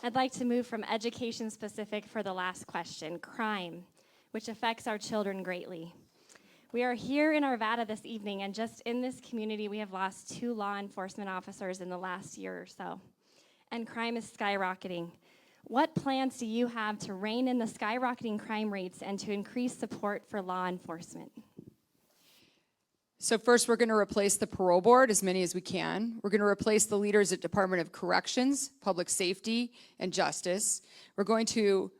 I'd like to move from education specific for the last question, crime, which affects our children greatly. We are here in Arvada this evening, and just in this community, we have lost 2 law enforcement officers in the last year or so, and crime is skyrocketing. What plans do you have to rein in the skyrocketing crime rates and to increase support for law enforcement? So first, we're going to replace the parole board, as many as we can. We're going to replace the leaders at Department of Corrections, Public Safety, and Justice. We're going to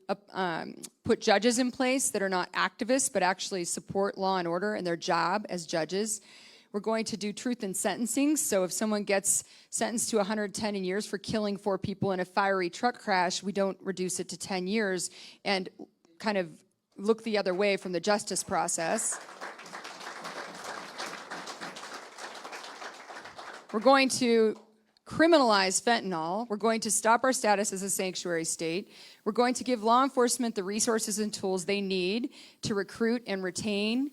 put judges in place that are not activists, but actually support law and order in their job as judges. We're going to do truth in sentencing, so if someone gets sentenced to 110 years for killing 4 people in a fiery truck crash, we don't reduce it to 10 years and kind of look the other way from the justice process. We're going to criminalize fentanyl. We're going to stop our status as a sanctuary state. We're going to give law enforcement the resources and tools they need to recruit and retain,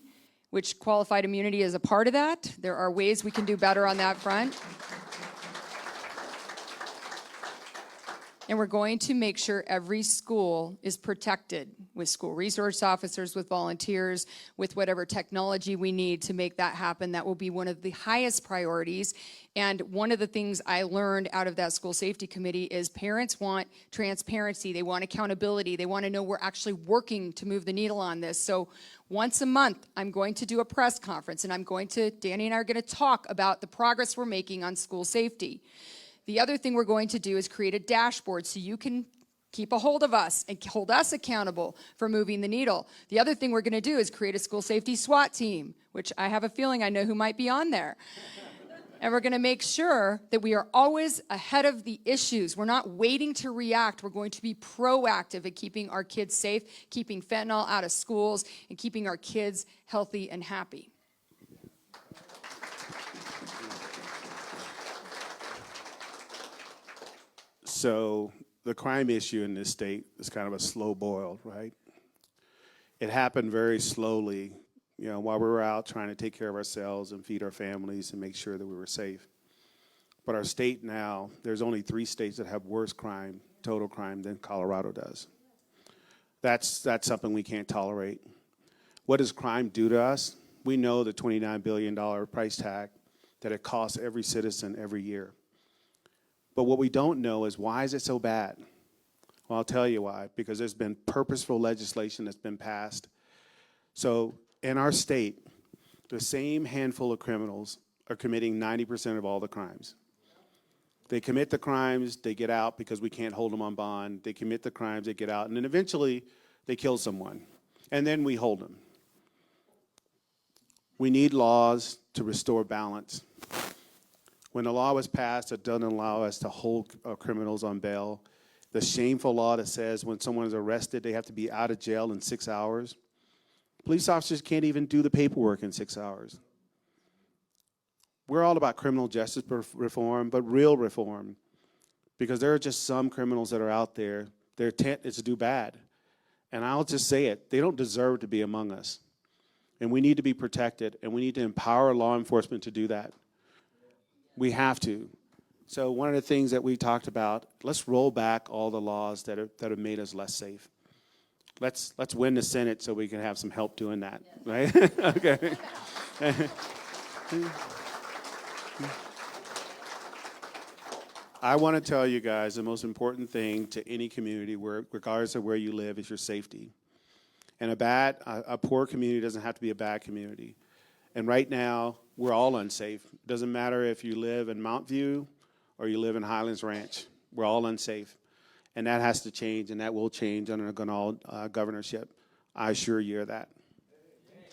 which qualified immunity is a part of that. There are ways we can do better on that front. And we're going to make sure every school is protected with school resource officers, with volunteers, with whatever technology we need to make that happen. That will be one of the highest priorities. And one of the things I learned out of that school safety committee is parents want transparency, they want accountability, they want to know we're actually working to move the needle on this. So once a month, I'm going to do a press conference, and Danny and I are going to talk about the progress we're making on school safety. The other thing we're going to do is create a dashboard so you can keep a hold of us and hold us accountable for moving the needle. The other thing we're going to do is create a school safety SWAT team, which I have a feeling I know who might be on there. And we're going to make sure that we are always ahead of the issues. We're not waiting to react. We're going to be proactive at keeping our kids safe, keeping fentanyl out of schools, and keeping our kids healthy and happy. So the crime issue in this state is kind of a slow boil, right? It happened very slowly, while we were out trying to take care of ourselves and feed our families and make sure that we were safe. But our state now, there's only 3 states that have worse crime, total crime, than Colorado does. That's something we can't tolerate. What does crime do to us? We know the $29 billion price tag that it costs every citizen every year. But what we don't know is, why is it so bad? Well, I'll tell you why. Because there's been purposeful legislation that's been passed. So in our state, the same handful of criminals are committing 90% of all the crimes. They commit the crimes, they get out because we can't hold them on bond. They commit the crimes, they get out, and then eventually they kill someone. And then we hold them. We need laws to restore balance. When the law was passed, it doesn't allow us to hold criminals on bail. The shameful law that says when someone is arrested, they have to be out of jail in 6 hours. Police officers can't even do the paperwork in 6 hours. We're all about criminal justice reform, but real reform, because there are just some criminals that are out there. Their intent is to do bad. And I'll just say it, they don't deserve to be among us. And we need to be protected, and we need to empower law enforcement to do that. We have to. So one of the things that we talked about, let's roll back all the laws that have made us less safe. Let's win the Senate so we can have some help doing that, right? Okay. I want to tell you guys the most important thing to any community, regardless of where you live, is your safety. And a poor community doesn't have to be a bad community. And right now, we're all unsafe. It doesn't matter if you live in Mount View or you live in Highlands Ranch. We're all unsafe. And that has to change, and that will change under the Gunal governorship. I assure you of that.